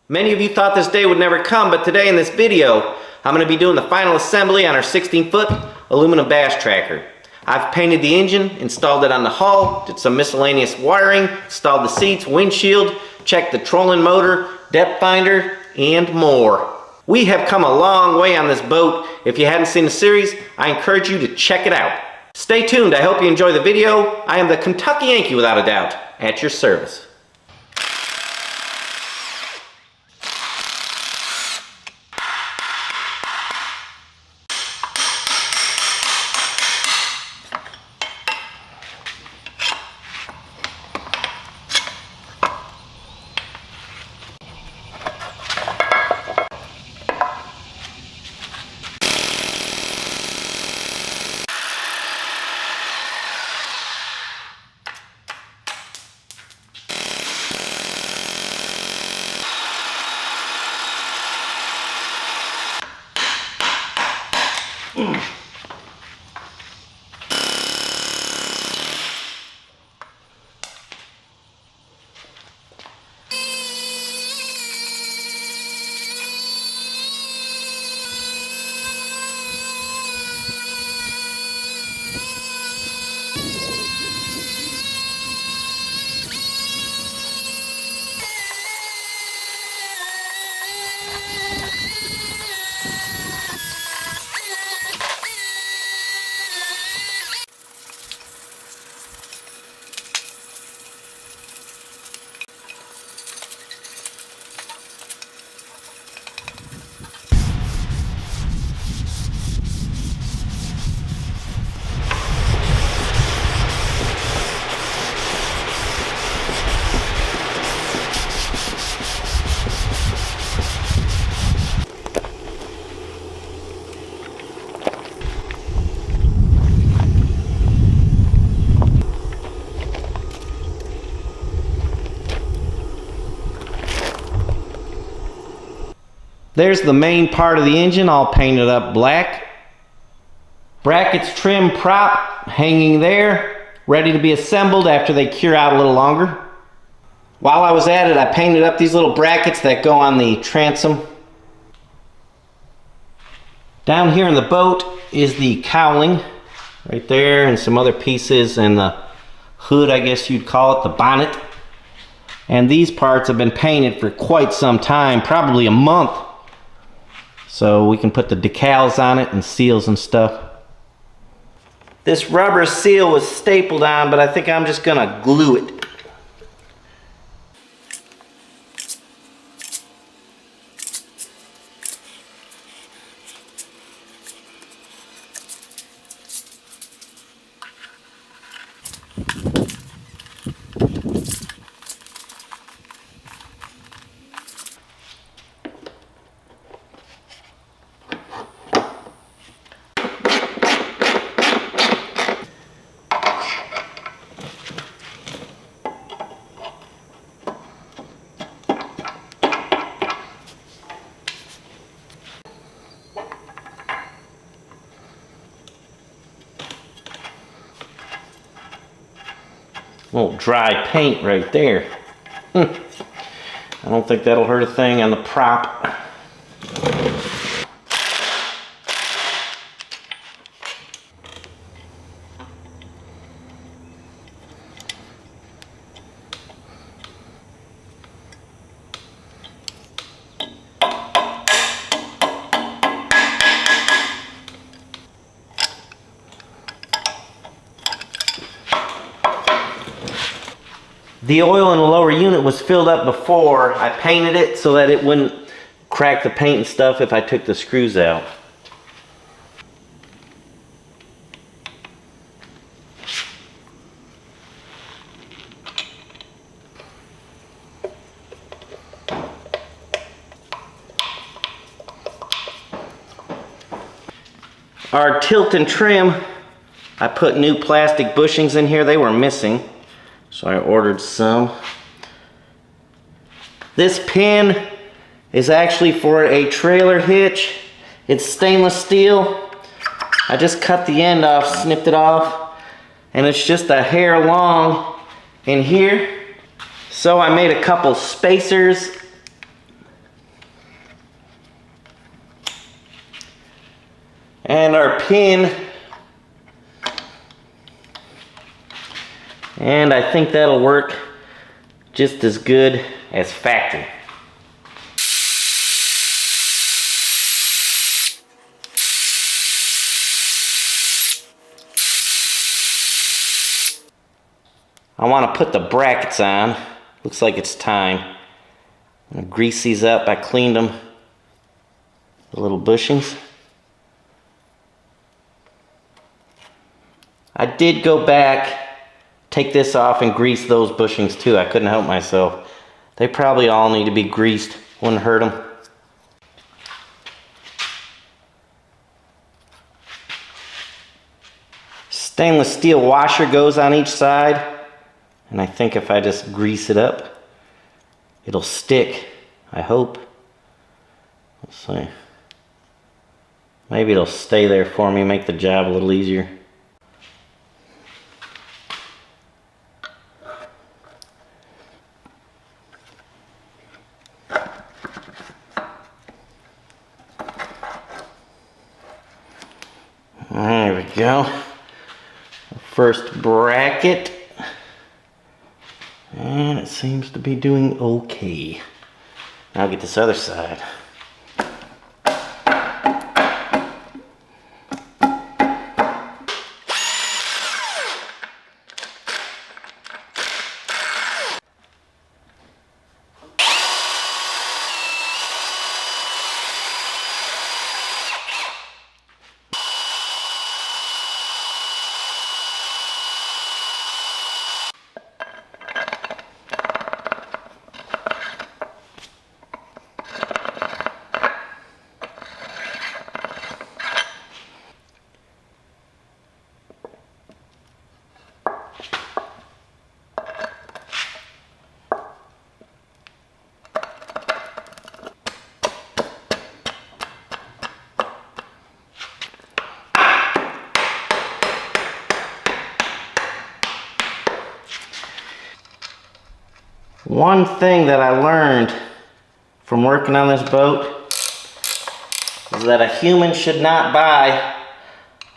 Many of you thought this day would never come, but today in this video, I'm going to be doing the final assembly on our 16-foot aluminum bash tracker. I've painted the engine, installed it on the hull, did some miscellaneous wiring, installed the seats, windshield, checked the trolling motor, depth finder, and more. We have come a long way on this boat. If you hadn't seen the series, I encourage you to check it out. Stay tuned. I hope you enjoy the video. I am the Kentucky Yankee without a doubt, at your service. There's the main part of the engine, all painted up black. Brackets, trim, prop hanging there, ready to be assembled after they cure out a little longer. While I was at it, I painted up these little brackets that go on the transom. Down here in the boat is the cowling, right there, and some other pieces, and the hood, I guess you'd call it, the bonnet. And these parts have been painted for quite some time, probably a month. So we can put the decals on it and seals and stuff. This rubber seal was stapled on, but I think I'm just gonna glue it. Little dry paint right there. I don't think that'll hurt a thing on the prop. The oil in the lower unit was filled up before I painted it so that it wouldn't crack the paint and stuff if I took the screws out. Our tilt and trim, I put new plastic bushings in here. They were missing, so I ordered some. This pin is actually for a trailer hitch. It's stainless steel. I just cut the end off, snipped it off, and it's just a hair long in here. So I made a couple spacers And our pin. And I think that'll work just as good as factory. I want to put the brackets on. Looks like it's time. I'm going to grease these up. I cleaned them. The little bushings. I did go back, take this off and grease those bushings too. I couldn't help myself. They probably all need to be greased. Wouldn't hurt them. Stainless steel washer goes on each side. And I think if I just grease it up, it'll stick. I hope. Let's see. Maybe it'll stay there for me, make the job a little easier. There we go. First bracket. And it seems to be doing okay. Now I'll get this other side. One thing that I learned from working on this boat is that a human should not buy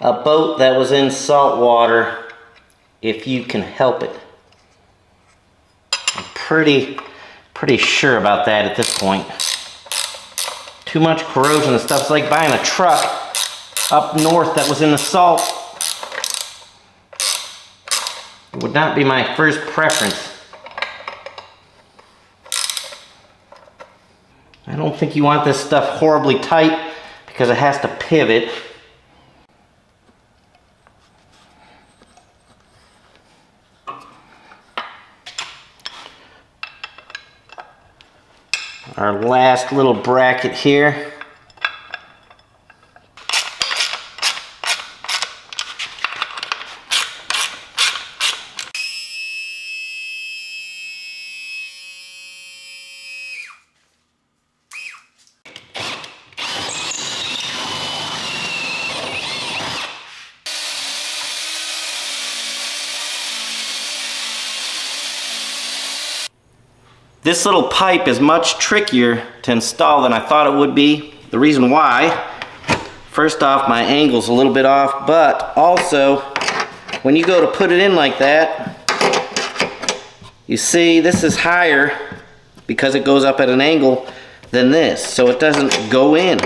a boat that was in salt water if you can help it. I'm pretty sure about that at this point. Too much corrosion and stuff. It's like buying a truck up north that was in the salt. It would not be my first preference. I don't think you want this stuff horribly tight because it has to pivot. Our last little bracket here. This little pipe is much trickier to install than I thought it would be. The reason why, first off, my angle's a little bit off, but also when you go to put it in like that, you see this is higher because it goes up at an angle than this, so it doesn't go in.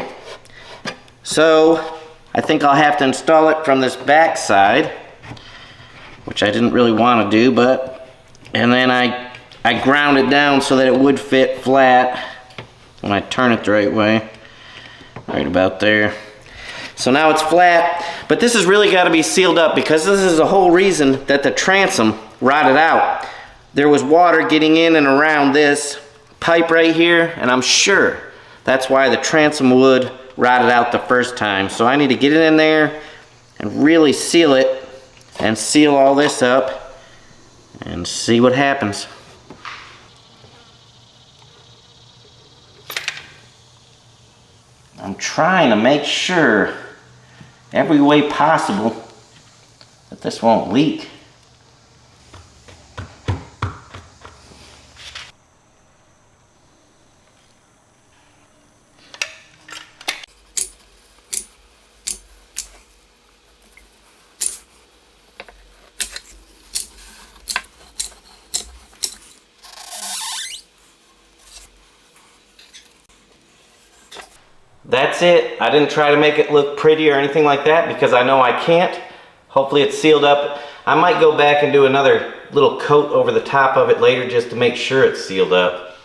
So I think I'll have to install it from this back side, which I didn't really want to do, and then I ground it down so that it would fit flat when I turn it the right way. Right about there. So now it's flat, but this has really got to be sealed up because this is the whole reason that the transom rotted out. There was water getting in and around this pipe right here, and I'm sure that's why the transom wood rotted out the first time. So I need to get it in there and really seal it and seal all this up and see what happens. I'm trying to make sure every way possible that this won't leak. That's it. I didn't try to make it look pretty or anything like that because I know I can't. Hopefully it's sealed up. I might go back and do another little coat over the top of it later just to make sure it's sealed up.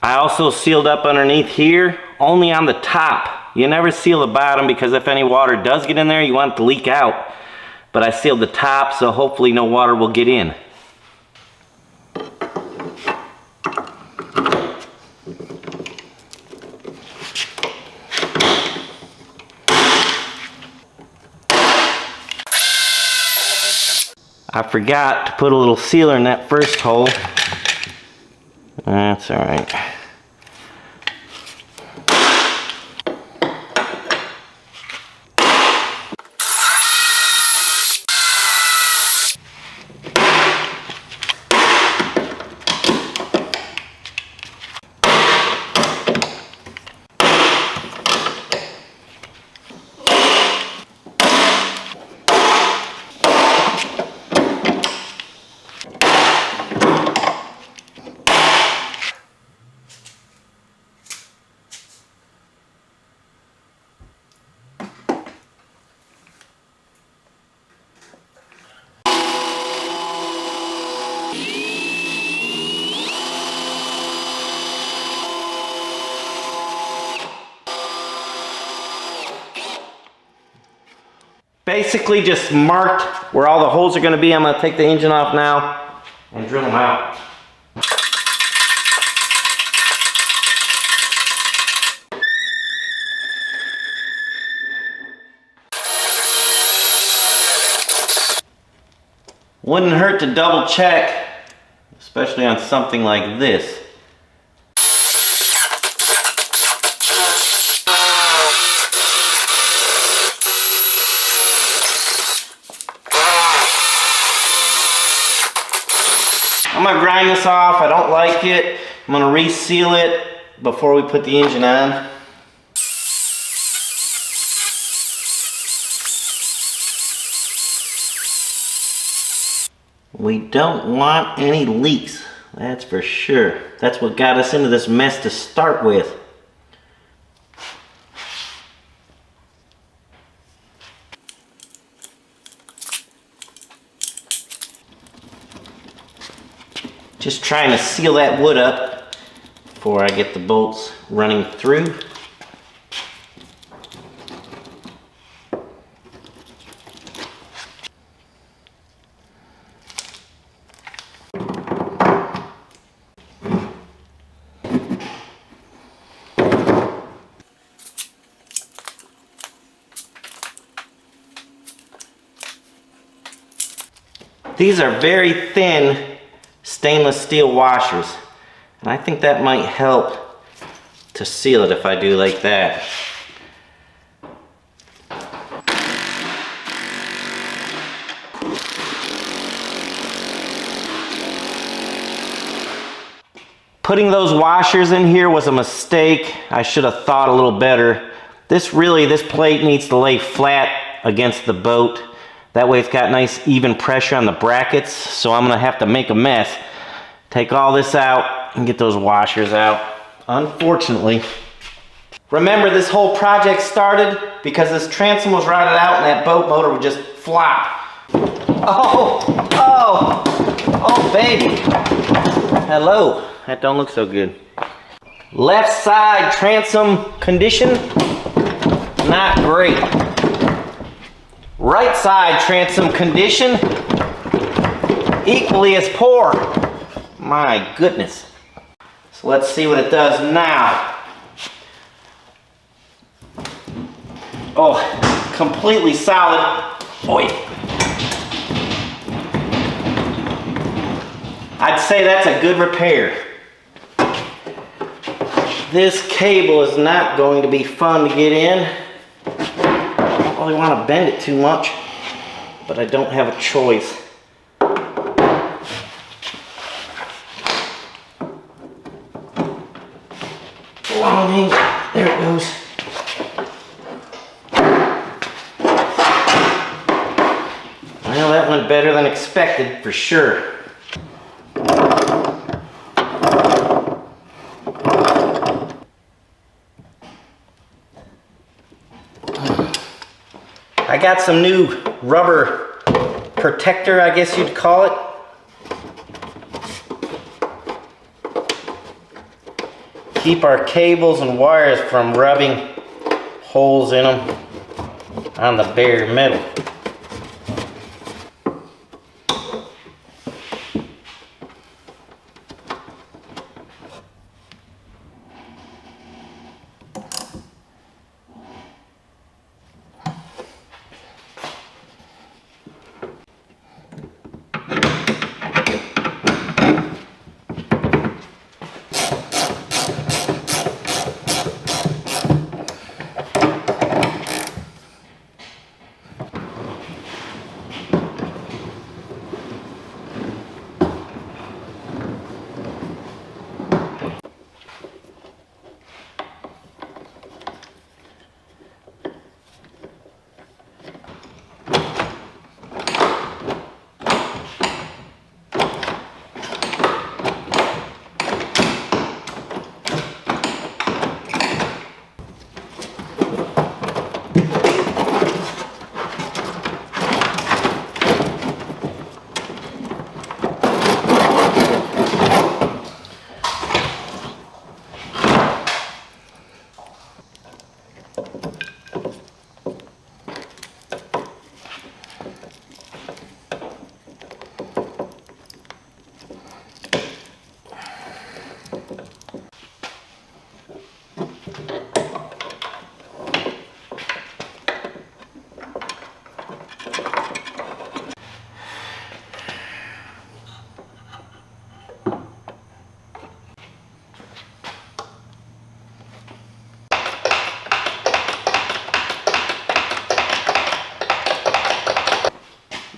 I also sealed up underneath here, only on the top. You never seal the bottom because if any water does get in there, you want it to leak out. But I sealed the top, so hopefully no water will get in. I forgot to put a little sealer in that first hole. That's all right. Basically just marked where all the holes are going to be. I'm going to take the engine off now and drill them out. Wouldn't hurt to double check, especially on something like this. I'm gonna grind this off. I don't like it. I'm gonna reseal it before we put the engine on. We don't want any leaks, that's for sure. That's what got us into this mess to start with. Just trying to seal that wood up before I get the bolts running through. These are very thin stainless steel washers, and I think that might help to seal it if I do like that. Putting those washers in here was a mistake. I should have thought a little better. This plate needs to lay flat against the boat. That way it's got nice even pressure on the brackets, so I'm gonna have to make a mess. Take all this out and get those washers out, unfortunately. Remember, this whole project started because this transom was rotted out and that boat motor would just flop. Oh, baby. Hello, that don't look so good. Left side transom condition, not great. Right side transom condition, equally as poor. My goodness. So let's see what it does now. Oh, completely solid. Boy. I'd say that's a good repair. This cable is not going to be fun to get in. I don't really want to bend it too much, but I don't have a choice. Long, there it goes. Well, that went better than expected for sure. got some new rubber protector, I guess you'd call it. Keep our cables and wires from rubbing holes in them on the bare metal.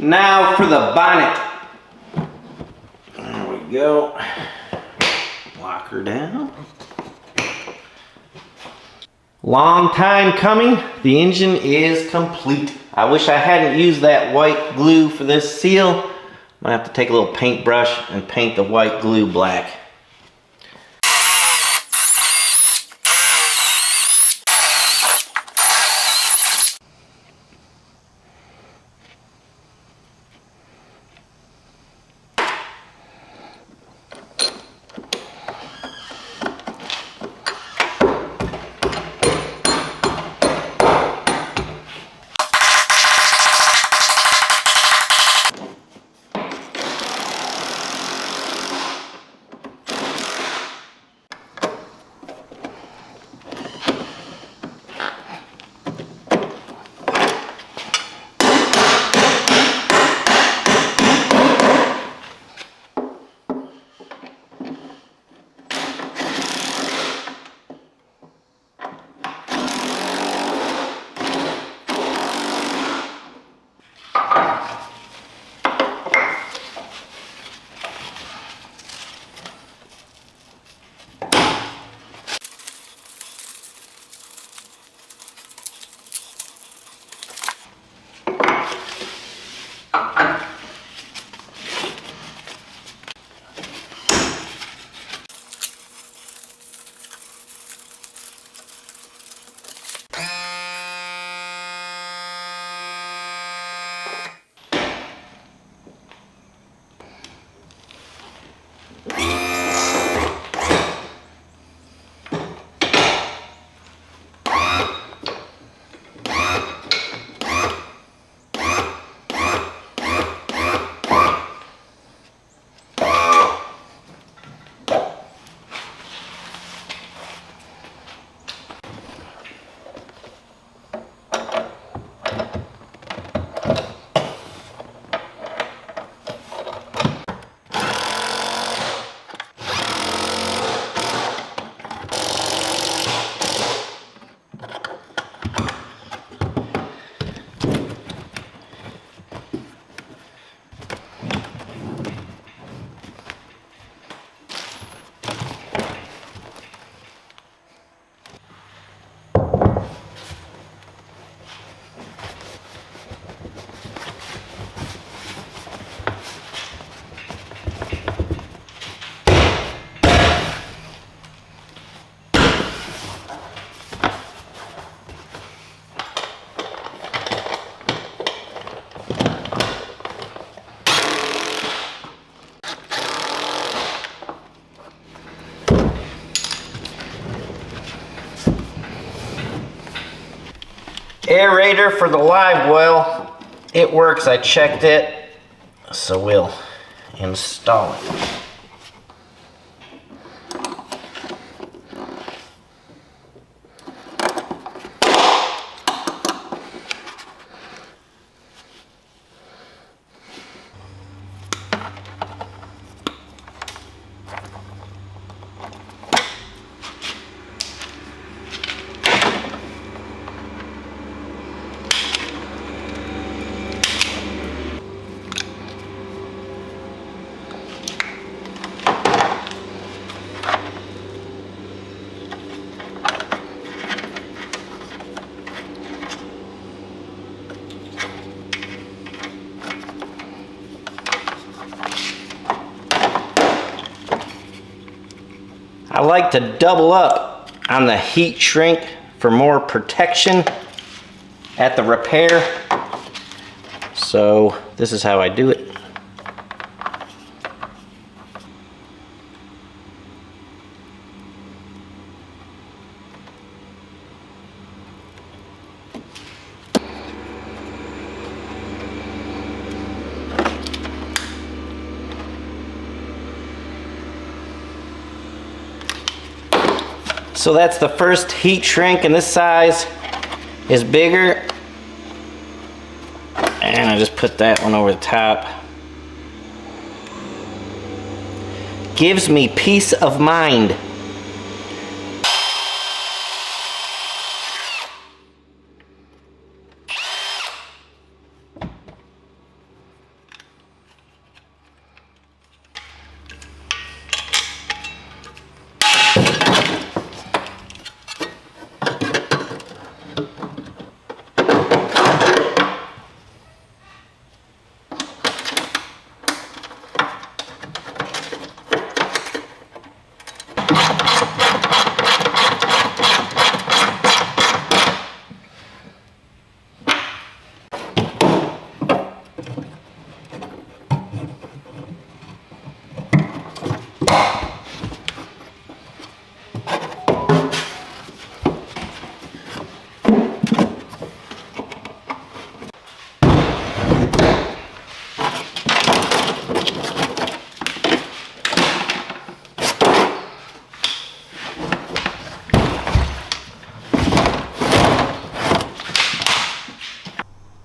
Now for the bonnet. There we go. Lock her down. Long time coming. The engine is complete. I wish I hadn't used that white glue for this seal. I have to take a little paintbrush and paint the white glue black. Aerator for the live well. It works, I checked it. So we'll install it. I like to double up on the heat shrink for more protection at the repair. So this is how I do it. So that's the first heat shrink, and this size is bigger. And I just put that one over the top. Gives me peace of mind.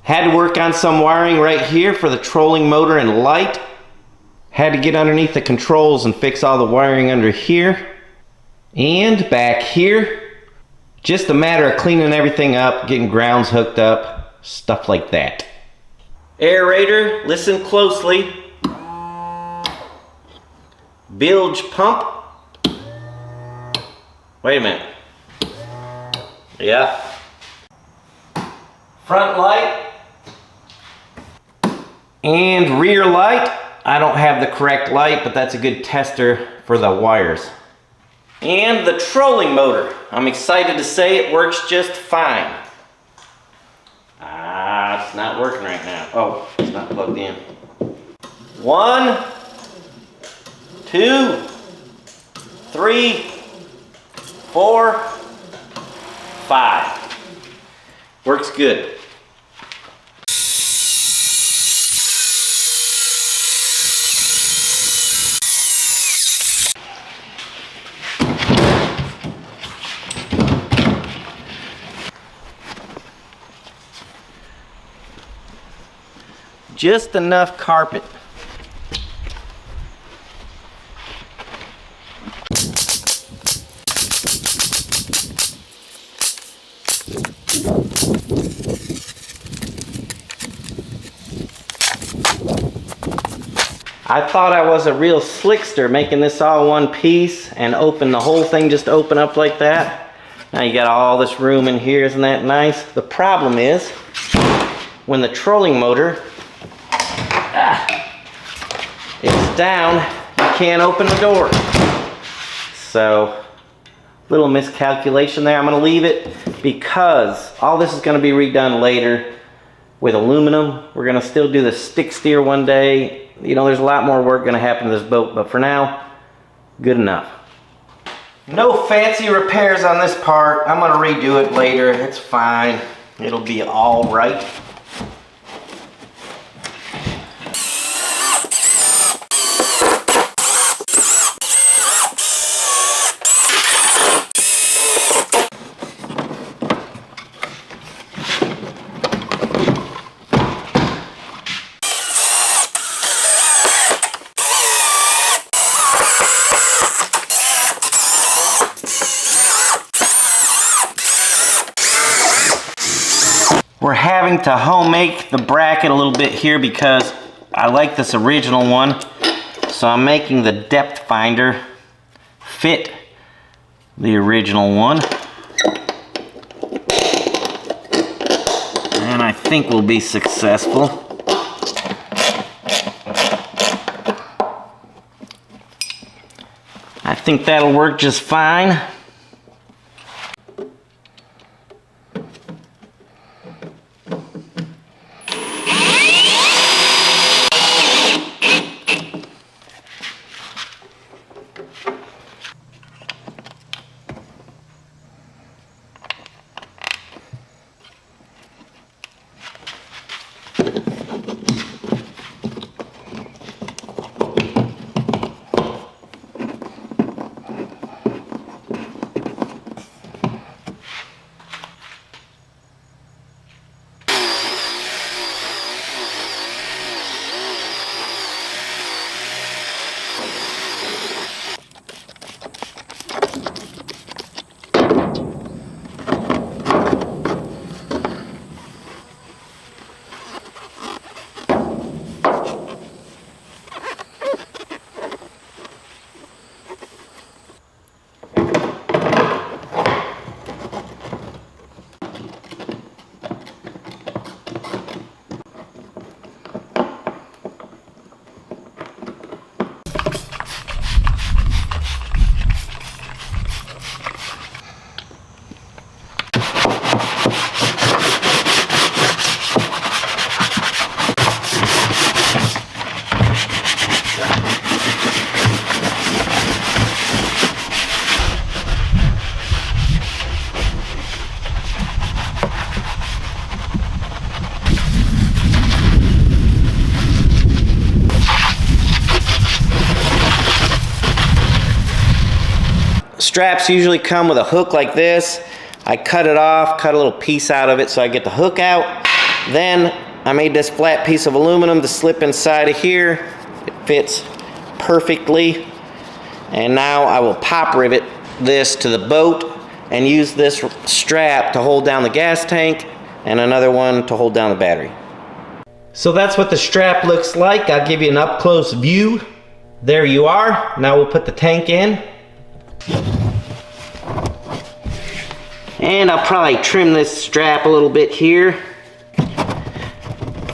Had to work on some wiring right here for the trolling motor and light. Had to get underneath the controls and fix all the wiring under here and back here. Just a matter of cleaning everything up, getting grounds hooked up, stuff like that. Aerator, listen closely. Bilge pump. Wait a minute. Yeah. Front light. And rear light. I don't have the correct light, but that's a good tester for the wires. And the trolling motor. I'm excited to say it works just fine. It's not working right now. Oh, it's not plugged in. 1, 2, 3, 4, 5. Works good. Just enough carpet. I thought I was a real slickster making this all one piece and open the whole thing just open up like that. Now you got all this room in here, isn't that nice? The problem is when the trolling motor it's down, you can't open the door. So, little miscalculation there. I'm going to leave it because all this is going to be redone later with aluminum. We're going to still do the stick steer one day. You know, there's a lot more work going to happen to this boat, but for now, good enough. No fancy repairs on this part. I'm going to redo it later. It's fine. it'll be all right. We're having to home make the bracket a little bit here because I like this original one. So I'm making the depth finder fit the original one. And I think we'll be successful. I think that'll work just fine. Straps usually come with a hook like this. I cut it off, cut a little piece out of it so I get the hook out. Then I made this flat piece of aluminum to slip inside of here. It fits perfectly. And now I will pop rivet this to the boat and use this strap to hold down the gas tank and another one to hold down the battery. So that's what the strap looks like. I'll give you an up close view. There you are. Now we'll put the tank in. And I'll probably trim this strap a little bit here.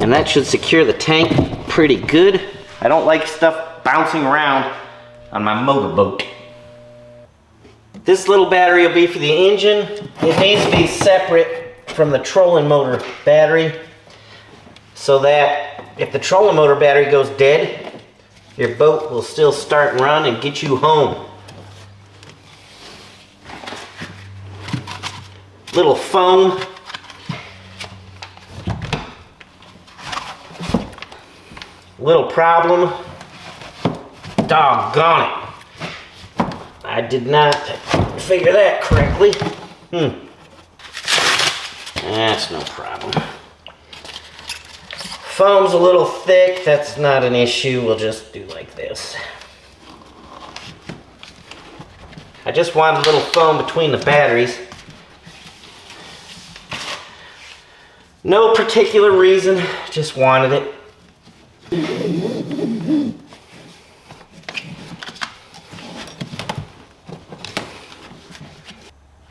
And that should secure the tank pretty good. I don't like stuff bouncing around on my motorboat. This little battery will be for the engine. It needs to be separate from the trolling motor battery so that if the trolling motor battery goes dead, your boat will still start and run and get you home. Little foam. Little problem. Doggone it. I did not figure that correctly. That's no problem. Foam's a little thick. That's not an issue. We'll just do like this. I just wanted a little foam between the batteries. No particular reason, just wanted it.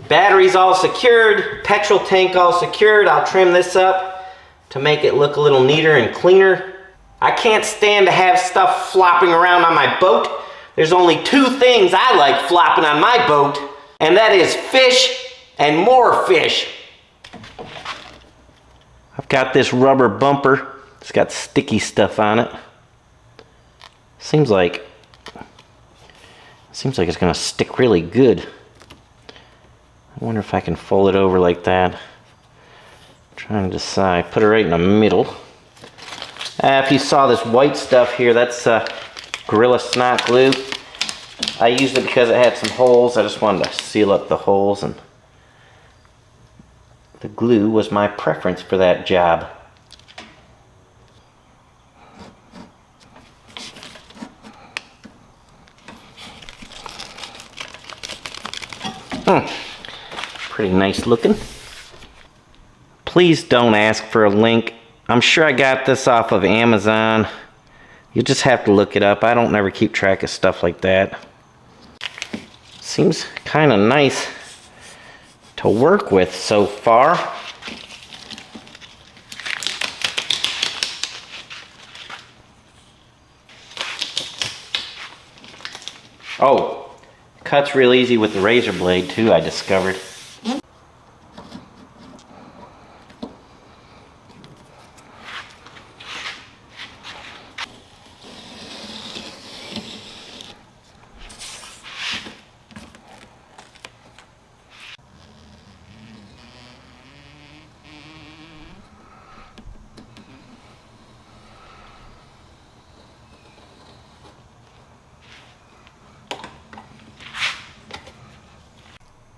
Batteries all secured, petrol tank all secured. I'll trim this up to make it look a little neater and cleaner. I can't stand to have stuff flopping around on my boat. There's only two things I like flopping on my boat, and that is fish and more fish. I've got this rubber bumper. It's got sticky stuff on it. Seems like it's gonna stick really good. I wonder if I can fold it over like that. Trying to decide. Put it right in the middle. If you saw this white stuff here, that's Gorilla Snot glue. I used it because it had some holes. I just wanted to seal up the holes, and the glue was my preference for that job. Pretty nice looking. Please don't ask for a link. I'm sure I got this off of Amazon. You just have to look it up. I don't never keep track of stuff like that. Seems kind of nice to work with so far. Oh, cuts real easy with the razor blade too, I discovered.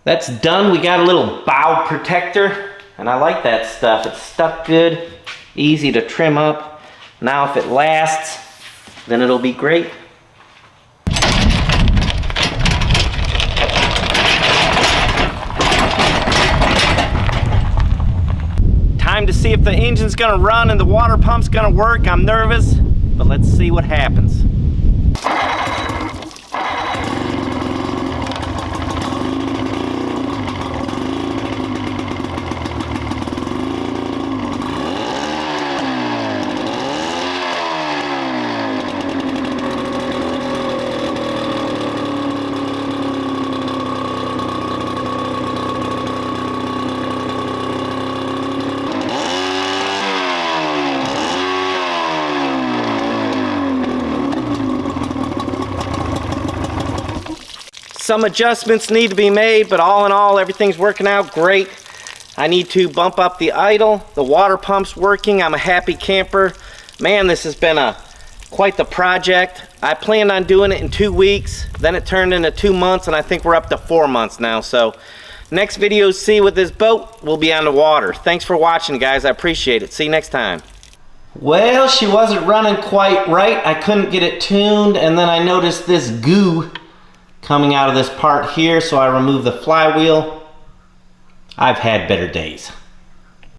That's done. We got a little bow protector, and I like that stuff. It's stuck good, easy to trim up. Now if it lasts, then it'll be great. Time to see if the engine's gonna run and the water pump's gonna work. I'm nervous, but let's see what happens. Some adjustments need to be made, but all in all, everything's working out great. I need to bump up the idle. The water pump's working. I'm a happy camper. Man, this has been quite the project. I planned on doing it in 2 weeks. Then it turned into 2 months, and I think we're up to 4 months now. So next video see with this boat will be on the water. Thanks for watching, guys. I appreciate it. See you next time. Well, she wasn't running quite right. I couldn't get it tuned, and then I noticed this goo coming out of this part here, so I removed the flywheel. I've had better days.